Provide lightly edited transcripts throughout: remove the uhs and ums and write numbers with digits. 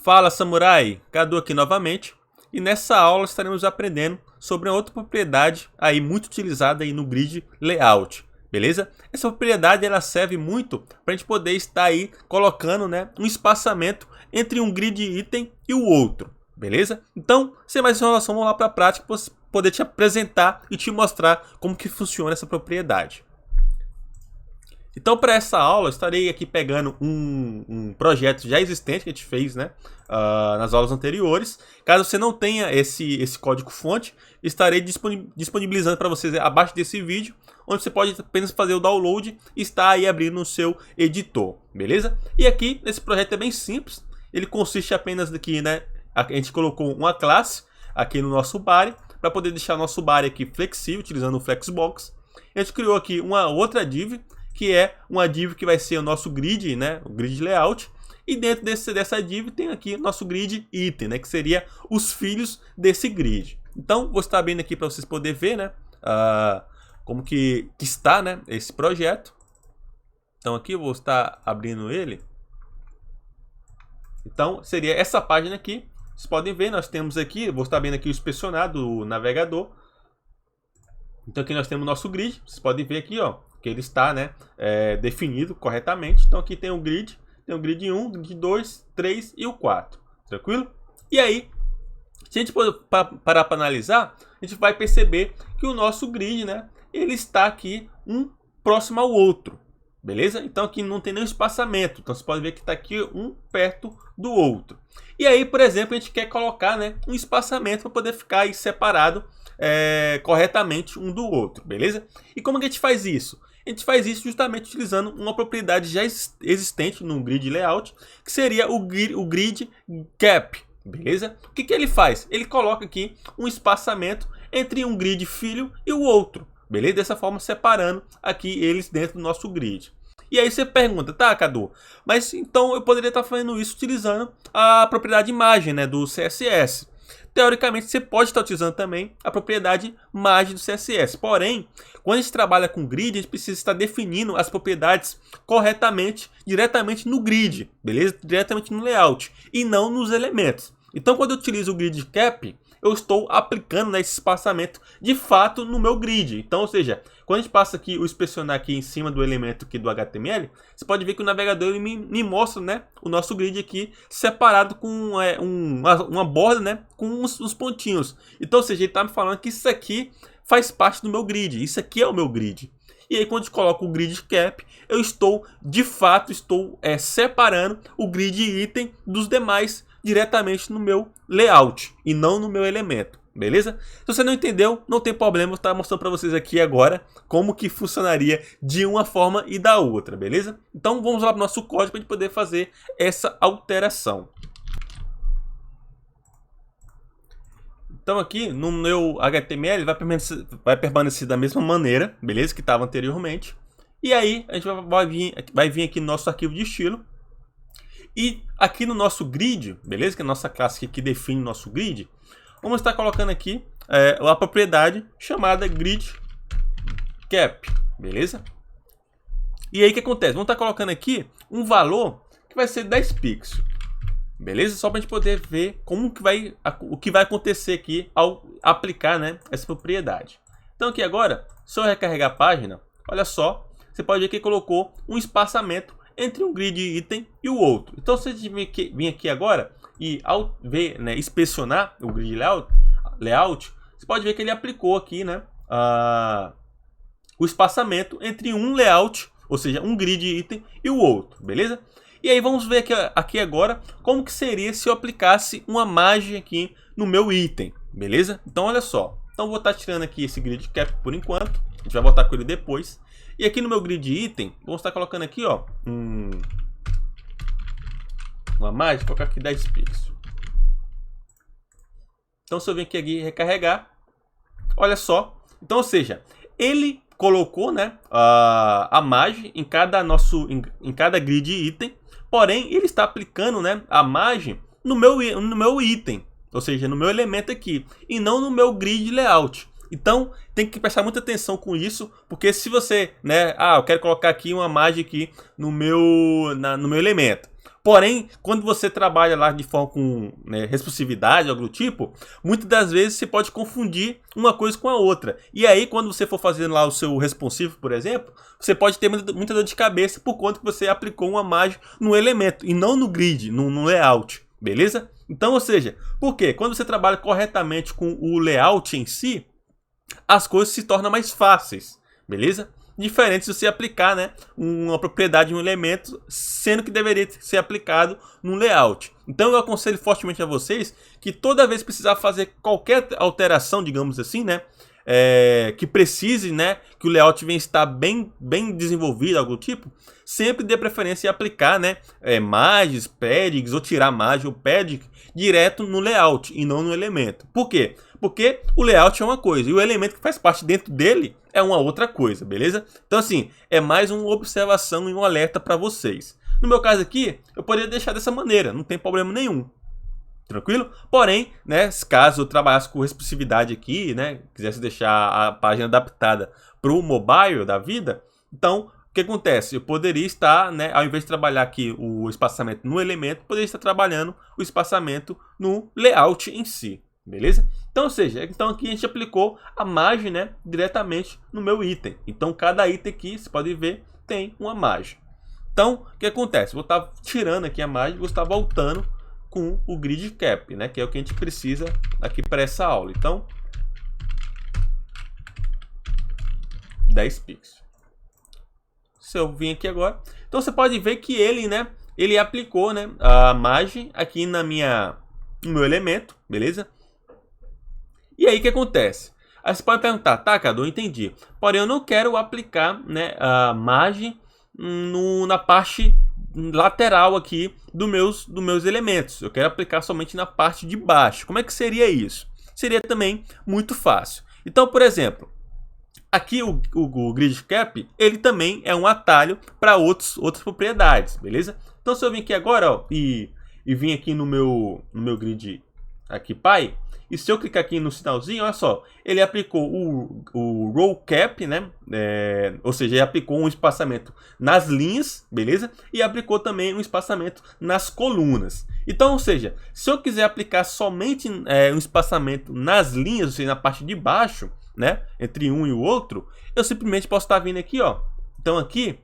Fala samurai, Cadu aqui novamente e nessa aula estaremos aprendendo sobre uma outra propriedade aí muito utilizada aí no grid layout, beleza? Essa propriedade ela serve muito para a gente poder estar aí colocando, né, um espaçamento entre um grid item e o outro, beleza? Então, sem mais enrolação, vamos lá para a prática para poder te apresentar e te mostrar como que funciona essa propriedade. Então, para essa aula, eu estarei aqui pegando um projeto já existente que a gente fez, né, nas aulas anteriores. Caso você não tenha esse código-fonte, estarei disponibilizando para vocês abaixo desse vídeo, onde você pode apenas fazer o download e estar aí abrindo no seu editor, beleza? E aqui, esse projeto é bem simples. Ele consiste apenas aqui, né, a gente colocou uma classe aqui no nosso body, para poder deixar nosso body aqui flexível, utilizando o Flexbox. A gente criou aqui uma outra div, que é uma div que vai ser o nosso grid, né, o grid layout, e dentro dessa div tem aqui o nosso grid item, né, que seria os filhos desse grid. Então, vou estar abrindo aqui para vocês poderem ver, né, como que está, né, esse projeto. Então aqui eu vou estar abrindo ele. Então, seria essa página aqui. Vocês podem ver, nós temos aqui, vou estar abrindo aqui o inspecionado do navegador. Então aqui nós temos o nosso grid, vocês podem ver aqui, ó, que ele está, né, definido corretamente. Então aqui tem o grid 1, grid 2, 3 e o 4, tranquilo? E aí, se a gente parar para analisar, a gente vai perceber que o nosso grid, né, ele está aqui um próximo ao outro, beleza? Então aqui não tem nenhum espaçamento, então você pode ver que está aqui um perto do outro. E aí, por exemplo, a gente quer colocar, né, um espaçamento para poder ficar aí separado corretamente um do outro, beleza? E como que a gente faz isso? A gente faz isso justamente utilizando uma propriedade já existente no grid layout, que seria o grid gap, beleza? O que ele faz? Ele coloca aqui um espaçamento entre um grid filho e o outro, beleza? Dessa forma separando aqui eles dentro do nosso grid. E aí você pergunta, tá, Cadu, mas então eu poderia estar fazendo isso utilizando a propriedade imagem, né, do CSS. Teoricamente, você pode estar utilizando também a propriedade margem do CSS. Porém, quando a gente trabalha com grid, a gente precisa estar definindo as propriedades corretamente, diretamente no grid, beleza? Diretamente no layout e não nos elementos. Então, quando eu utilizo o grid cap, eu estou aplicando, né, esse espaçamento de fato no meu grid. Então, ou seja, quando a gente passa aqui o inspecionar aqui em cima do elemento aqui do HTML, você pode ver que o navegador ele me mostra, né, o nosso grid aqui separado com uma borda, né, com uns pontinhos. Então, ou seja, ele está me falando que isso aqui faz parte do meu grid. Isso aqui é o meu grid. E aí, quando a gente coloca o grid cap, eu estou, de fato, separando o grid item dos demais diretamente no meu layout e não no meu elemento, beleza? Se você não entendeu, não tem problema, vou estar mostrando para vocês aqui agora como que funcionaria de uma forma e da outra, beleza? Então vamos lá para o nosso código para a gente poder fazer essa alteração. Então aqui no meu HTML vai permanecer da mesma maneira, beleza? Que estava anteriormente. E aí a gente vai vir aqui no nosso arquivo de estilo. E aqui no nosso grid, beleza? Que é a nossa classe que define o nosso grid. Vamos estar colocando aqui a propriedade chamada grid cap, beleza? E aí o que acontece? Vamos estar colocando aqui um valor que vai ser 10 pixels, beleza? Só para a gente poder ver o que vai acontecer aqui ao aplicar, né, essa propriedade. Então aqui agora, se eu recarregar a página, olha só, você pode ver que ele colocou um espaçamento entre um grid item e o outro. Então, se a gente vir aqui agora e ao ver, né, inspecionar o grid layout, você pode ver que ele aplicou aqui, né, o espaçamento entre um layout, ou seja, um grid item e o outro, beleza? E aí vamos ver aqui agora como que seria se eu aplicasse uma margem aqui no meu item, beleza? Então, olha só. Então, vou estar tirando aqui esse grid cap por enquanto. A gente vai voltar com ele depois. E aqui no meu grid item, vamos estar colocando aqui, ó, uma margem, vou colocar aqui 10 pixels. Então, se eu vir aqui recarregar, olha só. Então, ou seja, ele colocou, né, a margem em cada grid item, porém, ele está aplicando, né, a margem no meu item, ou seja, no meu elemento aqui, e não no meu grid layout. Então, tem que prestar muita atenção com isso, porque se você, né, eu quero colocar aqui uma margem aqui no meu elemento. Porém, quando você trabalha lá de forma com, né, responsividade, algo do tipo, muitas das vezes você pode confundir uma coisa com a outra. E aí, quando você for fazendo lá o seu responsivo, por exemplo, você pode ter muita dor de cabeça por conta que você aplicou uma margem no elemento e não no grid, no layout, beleza? Então, ou seja, por quê? Quando você trabalha corretamente com o layout em si, as coisas se tornam mais fáceis, beleza? Diferente se você aplicar, né, uma propriedade em um elemento, sendo que deveria ser aplicado num layout. Então eu aconselho fortemente a vocês que toda vez que precisar fazer qualquer alteração, digamos assim, né, que precise, né, que o layout venha estar bem desenvolvido, algo do tipo, sempre dê preferência em aplicar, né, margens, paddings, ou tirar margem ou padding direto no layout e não no elemento. Por quê? Porque o layout é uma coisa e o elemento que faz parte dentro dele é uma outra coisa, beleza? Então assim, é mais uma observação e um alerta para vocês. No meu caso aqui, eu poderia deixar dessa maneira, não tem problema nenhum. Tranquilo? Porém, né, caso eu trabalhasse com responsividade aqui, né, quisesse deixar a página adaptada para o mobile da vida, então o que acontece? Eu poderia estar, né, ao invés de trabalhar aqui o espaçamento no elemento, poderia estar trabalhando o espaçamento no layout em si, beleza? Então, ou seja, então aqui a gente aplicou a margem, né, diretamente no meu item. Então, cada item aqui, você pode ver, tem uma margem. Então, o que acontece? Vou estar tirando aqui a margem, vou estar voltando com o grid cap, né, que é o que a gente precisa aqui para essa aula. Então, 10 pixels. Se eu vim aqui agora, então você pode ver que ele, né, ele aplicou, né, a margem aqui no meu elemento, beleza? E aí o que acontece? Aí você pode perguntar, tá, Cadu, eu entendi. Porém, eu não quero aplicar, né, a margem na parte lateral aqui dos meus elementos. Eu quero aplicar somente na parte de baixo. Como é que seria isso? Seria também muito fácil. Então, por exemplo, aqui o grid cap, ele também é um atalho para outras propriedades, beleza? Então, se eu vim aqui agora, ó, e vim aqui no meu grid aqui pi, e se eu clicar aqui no sinalzinho, olha só, ele aplicou o row cap, né? Ou seja, ele aplicou um espaçamento nas linhas, beleza? E aplicou também um espaçamento nas colunas. Então, ou seja, se eu quiser aplicar somente um espaçamento nas linhas, ou seja, na parte de baixo, né, entre um e o outro, eu simplesmente posso estar vindo aqui, ó. Então aqui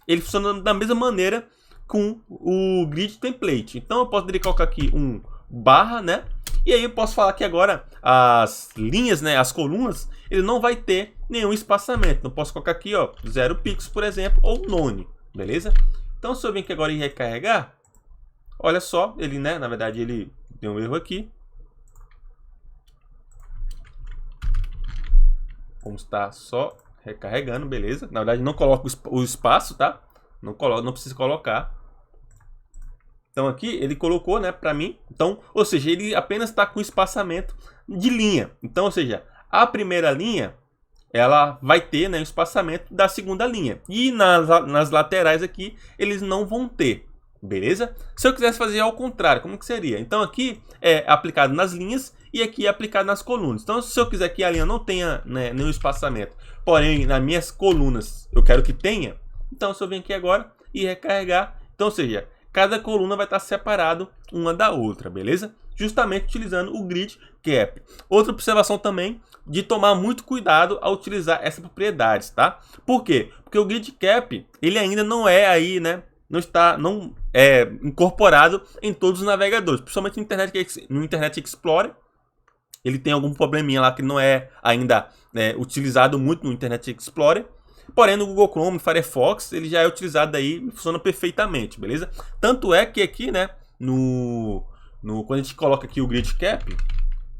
ele funciona da mesma maneira com o grid template. Então eu posso colocar aqui um barra, né? E aí eu posso falar que agora as linhas, né, as colunas, ele não vai ter nenhum espaçamento. Então eu posso colocar aqui, ó, 0 pixels, por exemplo, ou none, beleza? Então se eu vir aqui agora e recarregar, olha só, ele, né, na verdade ele deu um erro aqui. Como está só recarregando, beleza? Na verdade, não coloco o espaço, tá? Não precisa colocar. Então aqui ele colocou, né, para mim. Então, ou seja, ele apenas está com espaçamento de linha. Então, ou seja, a primeira linha ela vai ter, né, o espaçamento da segunda linha. E nas laterais aqui eles não vão ter, beleza? Se eu quisesse fazer ao contrário, como que seria? Então aqui é aplicado nas linhas e aqui é aplicado nas colunas. Então se eu quiser que a linha não tenha, né, nenhum espaçamento, porém nas minhas colunas eu quero que tenha, então se eu vir aqui agora e recarregar, então ou seja, cada coluna vai estar separado uma da outra, beleza? Justamente utilizando o grid cap. Outra observação também de tomar muito cuidado ao utilizar essas propriedades, tá? Por quê? Porque o grid cap, ele ainda não é aí, né? Não é incorporado em todos os navegadores, principalmente no Internet Explorer. Ele tem algum probleminha lá que não é ainda utilizado muito no Internet Explorer. Porém, no Google Chrome, no Firefox, ele já é utilizado aí e funciona perfeitamente, beleza? Tanto é que aqui, né, quando a gente coloca aqui o grid cap,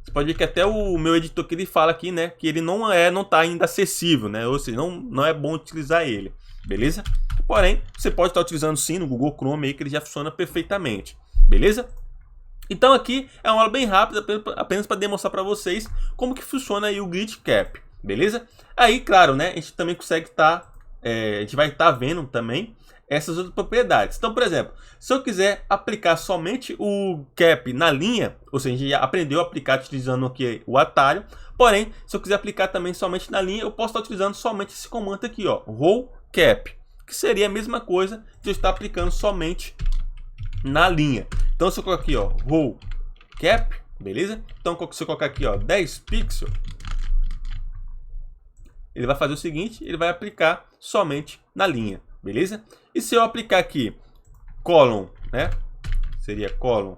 você pode ver que até o meu editor que ele fala aqui, né, que ele não está ainda acessível, né? Ou seja, não é bom utilizar ele, beleza? Porém, você pode estar utilizando sim no Google Chrome aí, que ele já funciona perfeitamente, beleza? Então aqui é uma aula bem rápida, apenas para demonstrar para vocês como que funciona aí o grid cap, beleza? Aí, claro, né, a gente também consegue a gente vai estar vendo também essas outras propriedades. Então, por exemplo, se eu quiser aplicar somente o cap na linha, ou seja, a gente já aprendeu a aplicar utilizando aqui o atalho, porém, se eu quiser aplicar também somente na linha, eu posso estar utilizando somente esse comando aqui, ó, row cap, que seria a mesma coisa de eu estar aplicando somente na linha. Então se eu colocar aqui, ó, row cap, beleza? Então se eu colocar aqui, ó, 10 pixels, ele vai fazer o seguinte, ele vai aplicar somente na linha, beleza? E se eu aplicar aqui column, né? Seria column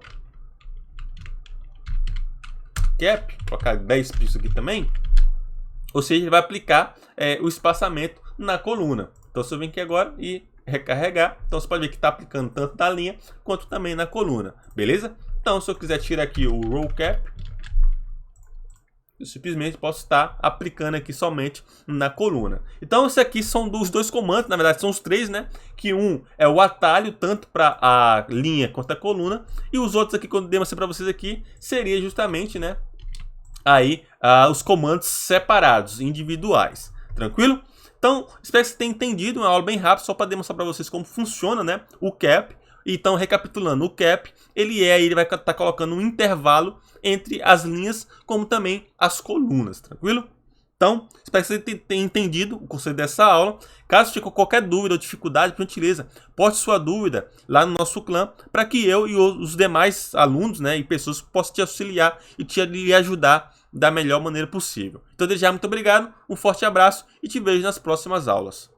cap, colocar 10 pixels aqui também, ou seja, ele vai aplicar o espaçamento na coluna. Então se eu venho aqui agora e recarregar, então você pode ver que está aplicando tanto na linha quanto também na coluna, beleza? Então se eu quiser tirar aqui o row cap, eu simplesmente posso estar aplicando aqui somente na coluna. Então esse aqui são dos dois comandos, na verdade são os três, né? Que um é o atalho tanto para a linha quanto a coluna, e os outros aqui, quando eu demonstrei para vocês aqui, seria justamente, né, aí os comandos separados, individuais. Tranquilo? Então, espero que você tenha entendido, uma aula bem rápida, só para demonstrar para vocês como funciona, né, o cap. Então, recapitulando, o cap, ele vai estar colocando um intervalo entre as linhas, como também as colunas, tranquilo? Então, espero que você tenha entendido o conceito dessa aula. Caso fique com qualquer dúvida ou dificuldade, por gentileza, poste sua dúvida lá no nosso clã, para que eu e os demais alunos, né, e pessoas possam te auxiliar e lhe ajudar da melhor maneira possível. Então, desde já, muito obrigado, um forte abraço e te vejo nas próximas aulas.